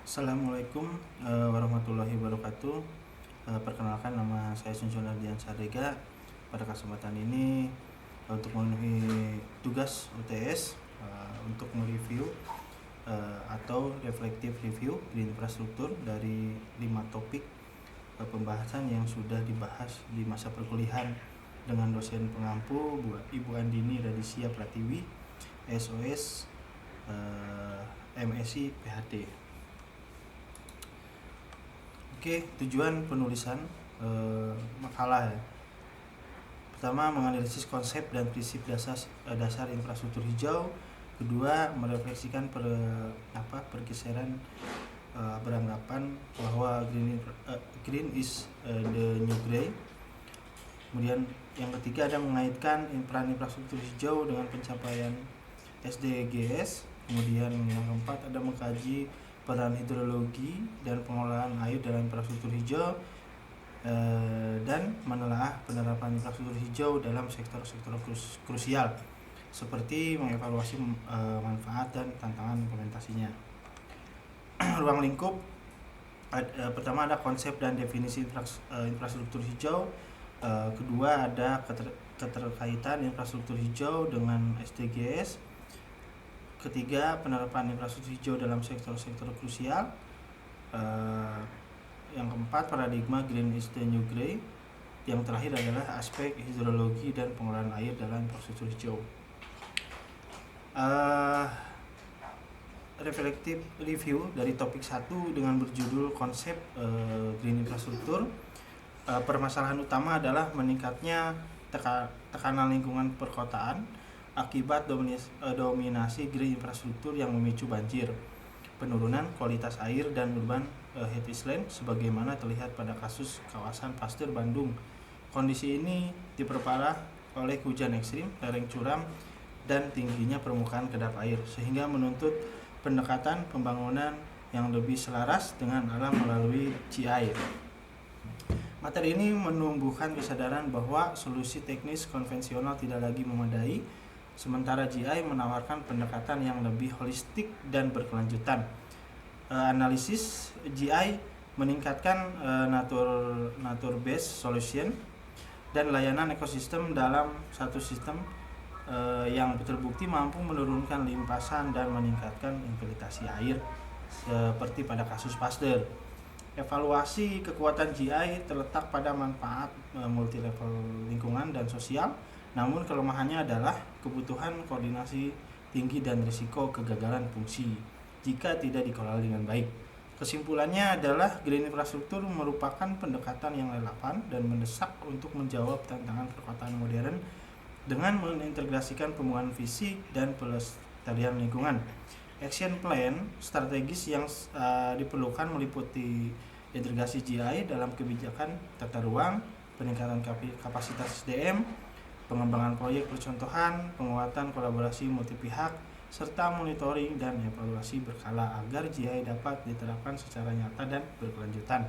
Assalamualaikum warahmatullahi wabarakatuh. Perkenalkan, nama saya Sunjun Ardian Sadega. Pada kesempatan ini untuk memenuhi tugas UTS untuk mereview atau reflective review di infrastruktur dari 5 topik pembahasan yang sudah dibahas di masa perkuliahan dengan dosen pengampu Ibu Andini Radisia Pratiwi, SOS MSI PhD. Oke, tujuan penulisan makalah ya. Pertama, menganalisis konsep dan prinsip dasar infrastruktur hijau. Kedua, merefleksikan pergeseran beranggapan bahwa green is the new gray. Kemudian yang ketiga ada mengaitkan peran infrastruktur hijau dengan pencapaian SDGs. Kemudian yang keempat ada mengkaji peran hidrologi dan pengelolaan air dalam infrastruktur hijau dan menelaah penerapan infrastruktur hijau dalam sektor-sektor krusial seperti mengevaluasi manfaat dan tantangan implementasinya. Ruang lingkup, pertama ada konsep dan definisi infrastruktur hijau. Kedua ada keterkaitan infrastruktur hijau dengan SDGs. Ketiga, penerapan infrastruktur hijau dalam sektor-sektor krusial. Yang keempat, paradigma green is the new gray. Yang terakhir adalah aspek hidrologi dan pengelolaan air dalam infrastruktur hijau. Reflective review dari topik 1 dengan berjudul konsep green infrastruktur. Permasalahan utama adalah meningkatnya tekanan lingkungan perkotaan akibat dominasi green infrastruktur yang memicu banjir, penurunan kualitas air dan urban heat island sebagaimana terlihat pada kasus kawasan Pasteur Bandung. Kondisi ini diperparah oleh hujan ekstrim, lereng curam, dan tingginya permukaan kedap air sehingga menuntut pendekatan pembangunan yang lebih selaras dengan alam melalui GI. Materi ini menumbuhkan kesadaran bahwa solusi teknis konvensional tidak lagi memadai, sementara GI menawarkan pendekatan yang lebih holistik dan berkelanjutan. Analisis GI meningkatkan nature based solution dan layanan ekosistem dalam satu sistem yang terbukti mampu menurunkan limpasan dan meningkatkan infiltrasi air seperti pada kasus Pasteur. Evaluasi kekuatan GI terletak pada manfaat multi level lingkungan dan sosial. Namun kelemahannya adalah kebutuhan koordinasi tinggi dan risiko kegagalan fungsi jika tidak dikelola dengan baik. Kesimpulannya adalah green infrastruktur merupakan pendekatan yang relevan dan mendesak untuk menjawab tantangan perkotaan modern dengan mengintegrasikan pembangunan fisik dan pelestarian lingkungan. Action plan strategis yang diperlukan meliputi integrasi GI dalam kebijakan tata ruang, peningkatan kapasitas SDM, pengembangan proyek percontohan, penguatan kolaborasi multi pihak, serta monitoring dan evaluasi berkala agar GI dapat diterapkan secara nyata dan berkelanjutan.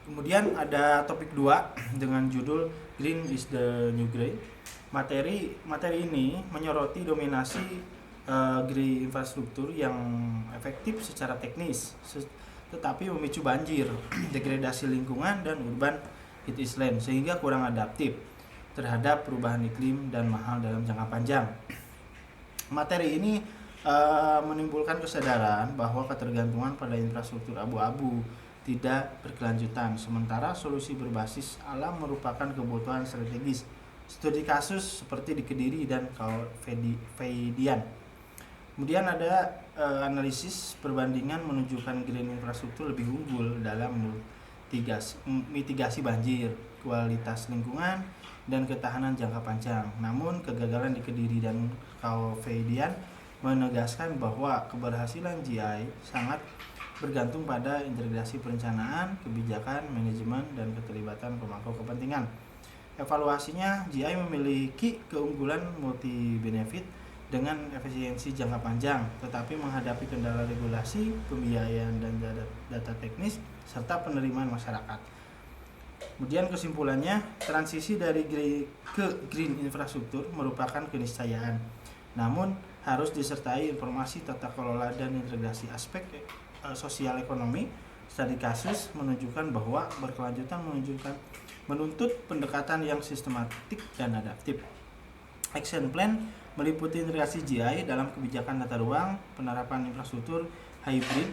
Kemudian ada topik 2 dengan judul Green is the New Grey. Materi ini menyoroti dominasi green infrastruktur yang efektif secara teknis, tetapi memicu banjir, degradasi lingkungan dan urban heat island sehingga kurang adaptif terhadap perubahan iklim dan mahal dalam jangka panjang. Materi ini menimbulkan kesadaran bahwa ketergantungan pada infrastruktur abu-abu tidak berkelanjutan, sementara solusi berbasis alam merupakan kebutuhan strategis. Studi kasus seperti di Kediri dan Feidian. Kemudian ada analisis perbandingan menunjukkan green infrastruktur lebih unggul dalam mitigasi banjir, kualitas lingkungan, dan ketahanan jangka panjang. Namun kegagalan di Kediri dan Kaufeidian menegaskan bahwa keberhasilan GI sangat bergantung pada integrasi perencanaan, kebijakan, manajemen, dan keterlibatan pemangku kepentingan. Evaluasinya, GI memiliki keunggulan multi benefit dengan efisiensi jangka panjang, tetapi menghadapi kendala regulasi, pembiayaan, dan data teknis, serta penerimaan masyarakat. Kemudian kesimpulannya, transisi dari green infrastruktur merupakan keniscayaan, namun harus disertai informasi tata kelola dan integrasi aspek sosial ekonomi. Studi kasus menunjukkan bahwa berkelanjutan menuntut pendekatan yang sistematik dan adaptif. Action plan meliputi integrasi GI dalam kebijakan tata ruang, penerapan infrastruktur hybrid,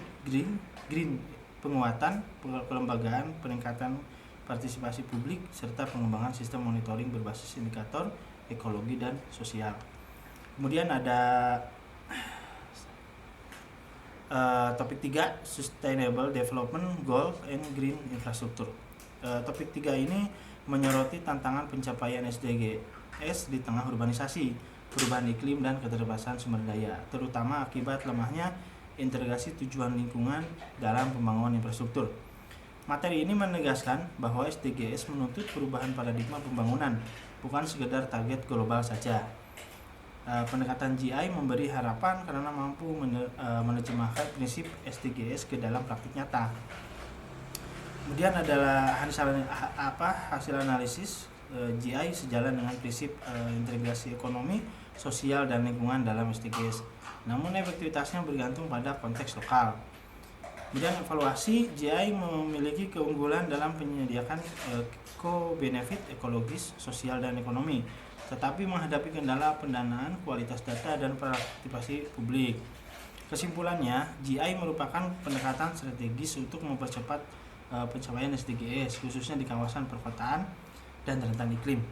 green, penguatan kelembagaan, peningkatan partisipasi publik, serta pengembangan sistem monitoring berbasis indikator ekologi dan sosial. Kemudian ada topik 3, Sustainable Development Goal and Green Infrastructure. Topik 3 ini menyoroti tantangan pencapaian SDGs di tengah urbanisasi, perubahan iklim, dan keterbatasan sumber daya, terutama akibat lemahnya integrasi tujuan lingkungan dalam pembangunan infrastruktur. Materi ini menegaskan bahwa SDGs menuntut perubahan paradigma pembangunan, bukan sekedar target global saja. Pendekatan GI memberi harapan karena mampu menerjemahkan prinsip SDGs ke dalam praktik nyata. Kemudian adalah hasil analisis GI sejalan dengan prinsip integrasi ekonomi, sosial, dan lingkungan dalam SDGs. Namun efektivitasnya bergantung pada konteks lokal. Kemudian evaluasi, GI memiliki keunggulan dalam penyediakan co-benefit ekologis, sosial, dan ekonomi, tetapi menghadapi kendala pendanaan, kualitas data, dan partisipasi publik. Kesimpulannya, GI merupakan pendekatan strategis untuk mempercepat pencapaian SDGs, khususnya di kawasan perkotaan dan rentan iklim.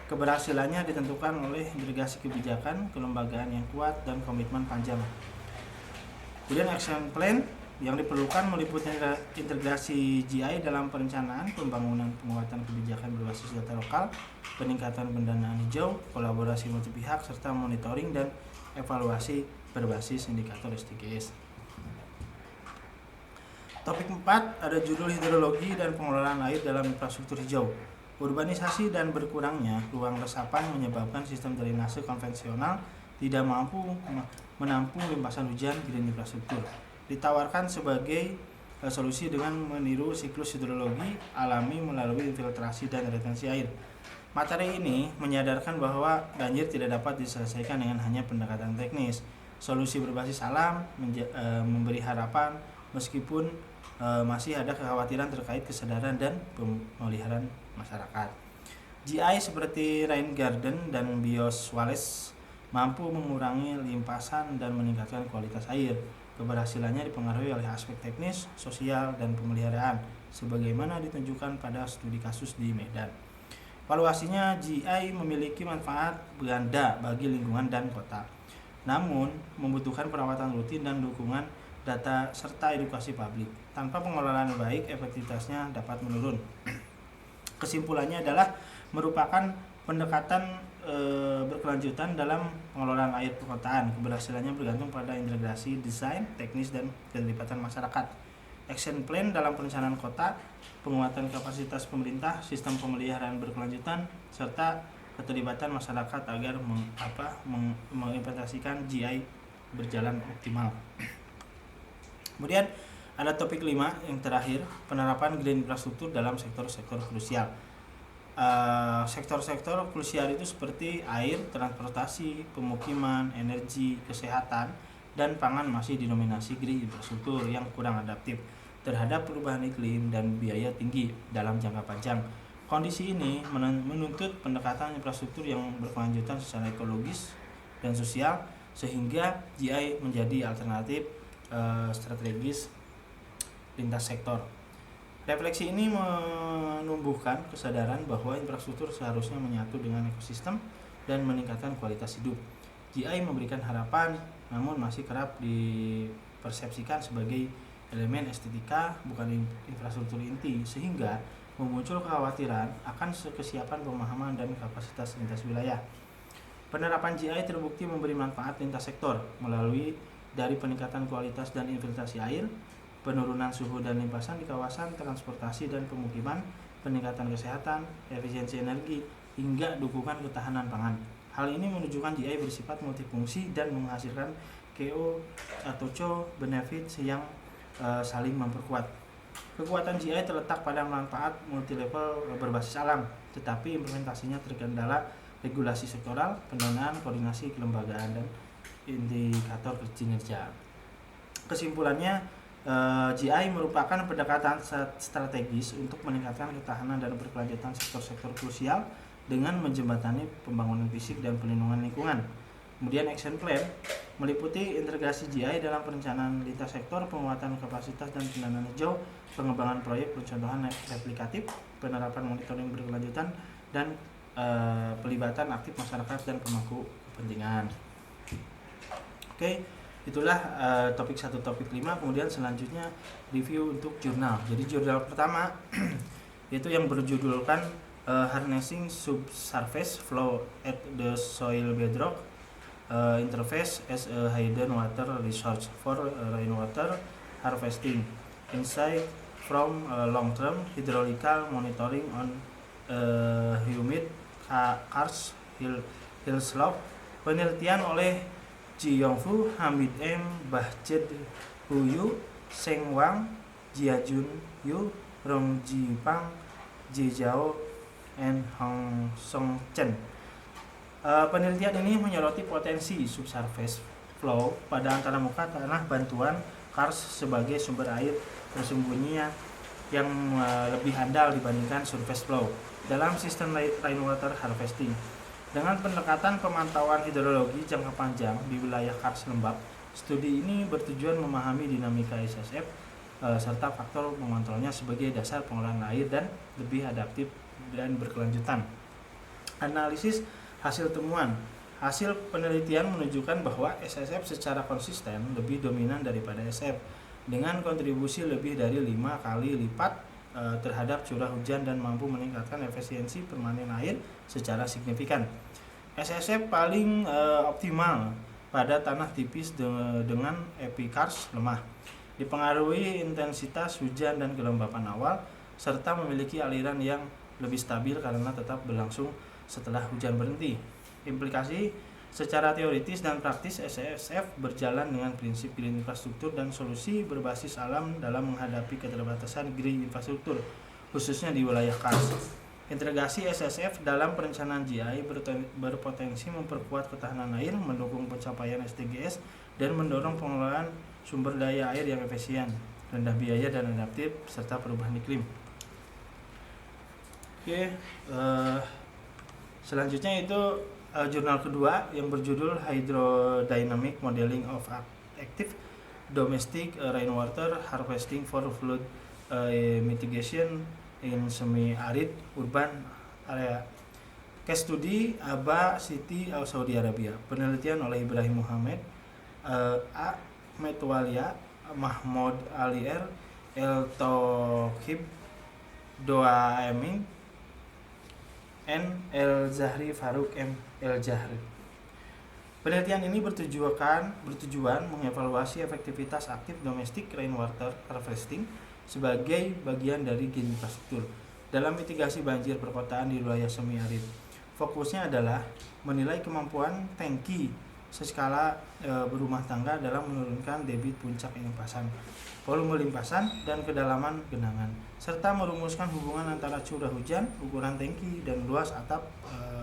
Keberhasilannya ditentukan oleh integrasi kebijakan, kelembagaan yang kuat, dan komitmen panjang. Kemudian action plan yang diperlukan meliputi integrasi GI dalam perencanaan, pembangunan, penguatan kebijakan berbasis data lokal, peningkatan pendanaan hijau, kolaborasi multi pihak, serta monitoring dan evaluasi berbasis indikator SDGs. Topik 4 ada judul hidrologi dan pengelolaan air dalam infrastruktur hijau. Urbanisasi dan berkurangnya ruang resapan menyebabkan sistem drainase konvensional tidak mampu menampung limpasan hujan. Green infrastruktur ditawarkan sebagai solusi dengan meniru siklus hidrologi alami melalui infiltrasi dan retensi air. Materi ini menyadarkan bahwa banjir tidak dapat diselesaikan dengan hanya pendekatan teknis. Solusi berbasis alam memberi harapan meskipun masih ada kekhawatiran terkait kesadaran dan pemeliharaan masyarakat. GI seperti rain garden dan bioswales mampu mengurangi limpasan dan meningkatkan kualitas air. Keberhasilannya dipengaruhi oleh aspek teknis, sosial, dan pemeliharaan, sebagaimana ditunjukkan pada studi kasus di Medan. Evaluasinya, GI memiliki manfaat ganda bagi lingkungan dan kota, namun membutuhkan perawatan rutin dan dukungan data serta edukasi publik. Tanpa pengelolaan baik, efektivitasnya dapat menurun. Kesimpulannya adalah merupakan pendekatan berkelanjutan dalam pengelolaan air perkotaan. Keberhasilannya bergantung pada integrasi desain, teknis, dan keterlibatan masyarakat. Action plan dalam perencanaan kota, penguatan kapasitas pemerintah, sistem pemeliharaan berkelanjutan, serta keterlibatan masyarakat agar mengimplementasikan GI berjalan optimal. Kemudian ada topik 5 yang terakhir, penerapan green infrastruktur dalam sektor-sektor krusial. Sektor-sektor krusial itu seperti air, transportasi, pemukiman, energi, kesehatan, dan pangan masih didominasi green infrastruktur yang kurang adaptif terhadap perubahan iklim dan biaya tinggi dalam jangka panjang. Kondisi ini menuntut pendekatan infrastruktur yang berkelanjutan secara ekologis dan sosial, sehingga GI menjadi alternatif strategis lintas sektor. Refleksi ini menumbuhkan kesadaran bahwa infrastruktur seharusnya menyatu dengan ekosistem dan meningkatkan kualitas hidup. GI memberikan harapan, namun masih kerap dipersepsikan sebagai elemen estetika, bukan infrastruktur inti, sehingga memuncul kekhawatiran akan kesiapan pemahaman dan kapasitas lintas wilayah. Penerapan GI terbukti memberi manfaat lintas sektor melalui dari peningkatan kualitas dan infiltrasi air, penurunan suhu dan limpasan di kawasan transportasi dan pemukiman, peningkatan kesehatan, efisiensi energi, hingga dukungan ketahanan pangan. Hal ini menunjukkan GI bersifat multifungsi dan menghasilkan CO atau co-benefit yang saling memperkuat. Kekuatan GI terletak pada manfaat multilevel berbasis alam, tetapi implementasinya terkendala regulasi sektoral, pendanaan, koordinasi kelembagaan, dan indikator kinerja. Kesimpulannya, GI merupakan pendekatan strategis untuk meningkatkan ketahanan dan berkelanjutan sektor-sektor krusial dengan menjembatani pembangunan fisik dan pelindungan lingkungan. Kemudian action plan meliputi integrasi GI dalam perencanaan lintas sektor, penguatan kapasitas dan pendanaan hijau, pengembangan proyek pencontohan replikatif, penerapan monitoring berkelanjutan, dan pelibatan aktif masyarakat dan pemangku kepentingan. Oke, itulah topik 1, topik 5. Kemudian selanjutnya review untuk jurnal. Jadi jurnal pertama itu yang berjudulkan Harnessing Subsurface Flow at the Soil Bedrock Interface as a Hidden Water Resource for Rainwater Harvesting, Insight from Long-Term Hydraulical Monitoring on Humid Karst Hill Slope. Penelitian oleh Ji Yongfu, Hamid M, Bahjed Huyu, Seng Wang, Jiajun Yu, Rong Jipang, Ji Zhao, and Hong Song Chen. Penelitian ini menyoroti potensi subsurface flow pada antara muka tanah bantuan karst sebagai sumber air tersembunyinya yang lebih andal dibandingkan surface flow dalam sistem rainwater harvesting. Dengan pendekatan pemantauan hidrologi jangka panjang di wilayah karst lembab, studi ini bertujuan memahami dinamika SSF serta faktor mengontrolnya sebagai dasar pengolahan air dan lebih adaptif dan berkelanjutan. Analisis hasil temuan. Hasil penelitian menunjukkan bahwa SSF secara konsisten lebih dominan daripada SF dengan kontribusi lebih dari 5 kali lipat terhadap curah hujan dan mampu meningkatkan efisiensi permanen air secara signifikan. SSF paling optimal pada tanah tipis dengan epikarst lemah, dipengaruhi intensitas hujan dan kelembapan awal, serta memiliki aliran yang lebih stabil karena tetap berlangsung setelah hujan berhenti. Implikasi secara teoritis dan praktis SSF berjalan dengan prinsip green infrastruktur dan solusi berbasis alam dalam menghadapi keterbatasan green infrastruktur, khususnya di wilayah karst. Integrasi SSF dalam perencanaan GI berpotensi memperkuat ketahanan air, mendukung pencapaian SDGs, dan mendorong pengelolaan sumber daya air yang efisien, rendah biaya dan adaptif, serta perubahan iklim. Oke, selanjutnya itu jurnal kedua yang berjudul Hydrodynamic Modeling of Active Domestic Rainwater Harvesting for Flood Mitigation in Semi-Arid Urban Area. Case study Aba City, Saudi Arabia. Penelitian oleh Ibrahim Muhammad, A. Metwalia, Mahmoud Ali R, El Tokhib, Doa Emin, N. El Zahri Faruk M. El Jahri. Penelitian ini bertujuan mengevaluasi efektivitas aktif domestic rainwater harvesting sebagai bagian dari green infrastruktur dalam mitigasi banjir perkotaan di wilayah semi-arid. Fokusnya adalah menilai kemampuan tangki seskala berumah tangga dalam menurunkan debit puncak limpasan, volume limpasan, dan kedalaman genangan, serta merumuskan hubungan antara curah hujan, ukuran tangki, dan luas atap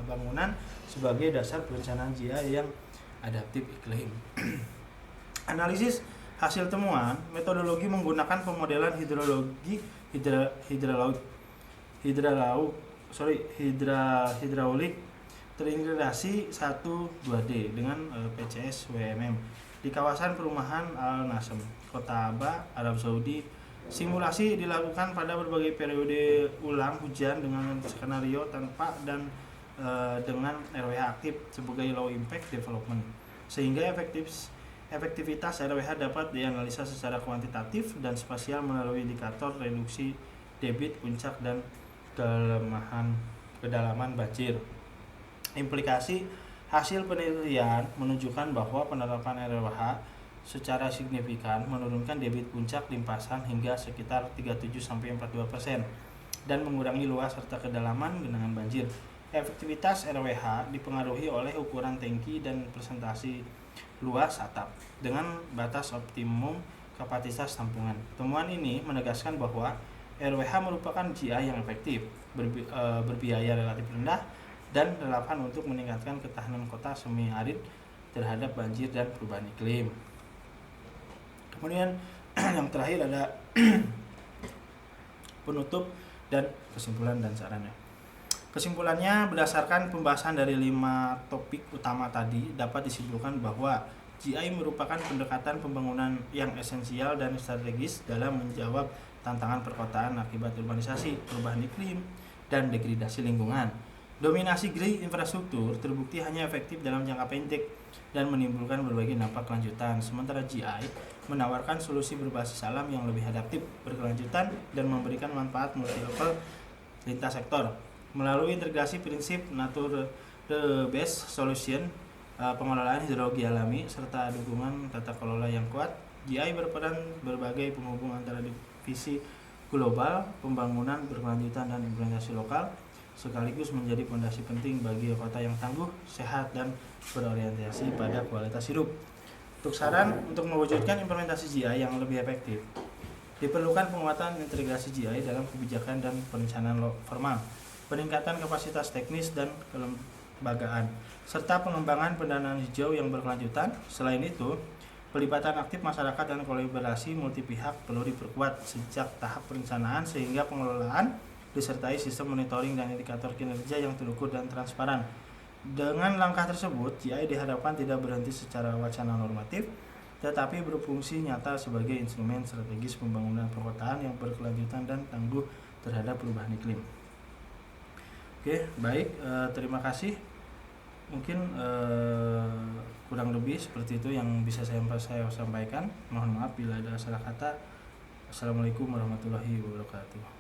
bangunan sebagai dasar perencanaan GI yang adaptif iklim. Analisis hasil temuan, metodologi menggunakan pemodelan hidrologi hidraulik terintegrasi 1-2D dengan PCS WMM di kawasan perumahan Al Nasm, Kota Aba, Arab Saudi. Simulasi dilakukan pada berbagai periode ulang hujan dengan skenario tanpa dan dengan RWH aktif sebagai low impact development, sehingga efektivitas RWH dapat dianalisa secara kuantitatif dan spasial melalui indikator reduksi debit puncak dan kedalaman banjir. Implikasi hasil penelitian menunjukkan bahwa penerapan RWH secara signifikan menurunkan debit puncak limpasan hingga sekitar 37-42% dan mengurangi luas serta kedalaman genangan banjir. Efektivitas RWH dipengaruhi oleh ukuran tangki dan presentasi luas atap dengan batas optimum kapasitas tampungan. Temuan ini menegaskan bahwa RWH merupakan GI yang efektif, berbiaya relatif rendah, dan relevan untuk meningkatkan ketahanan kota semi-arid terhadap banjir dan perubahan iklim. Kemudian Yang terakhir ada penutup dan kesimpulan dan sarannya. Kesimpulannya, berdasarkan pembahasan dari 5 topik utama tadi, dapat disimpulkan bahwa GI merupakan pendekatan pembangunan yang esensial dan strategis dalam menjawab tantangan perkotaan akibat urbanisasi, perubahan iklim, dan degradasi lingkungan. Dominasi green infrastruktur terbukti hanya efektif dalam jangka pendek dan menimbulkan berbagai dampak lanjutan, sementara GI menawarkan solusi berbasis alam yang lebih adaptif, berkelanjutan, dan memberikan manfaat multi-level lintas sektor. Melalui integrasi prinsip nature-based solution, pengelolaan hidrologi alami, serta dukungan tata kelola yang kuat, GI berperan berbagai penghubung antara divisi global, pembangunan berkelanjutan, dan implementasi lokal, sekaligus menjadi fondasi penting bagi kota yang tangguh, sehat, dan berorientasi pada kualitas hidup. Untuk saran untuk mewujudkan implementasi GI yang lebih efektif, diperlukan penguatan integrasi GI dalam kebijakan dan perencanaan formal, peningkatan kapasitas teknis dan kelembagaan, serta pengembangan pendanaan hijau yang berkelanjutan. Selain itu, pelibatan aktif masyarakat dan kolaborasi multi pihak perlu diperkuat sejak tahap perencanaan sehingga pengelolaan disertai sistem monitoring dan indikator kinerja yang terukur dan transparan. Dengan langkah tersebut, GI diharapkan tidak berhenti secara wacana normatif, tetapi berfungsi nyata sebagai instrumen strategis pembangunan perkotaan yang berkelanjutan dan tangguh terhadap perubahan iklim. Oke, baik, terima kasih. Mungkin kurang lebih seperti itu yang bisa saya sampaikan. Mohon maaf bila ada salah kata. Assalamualaikum warahmatullahi wabarakatuh.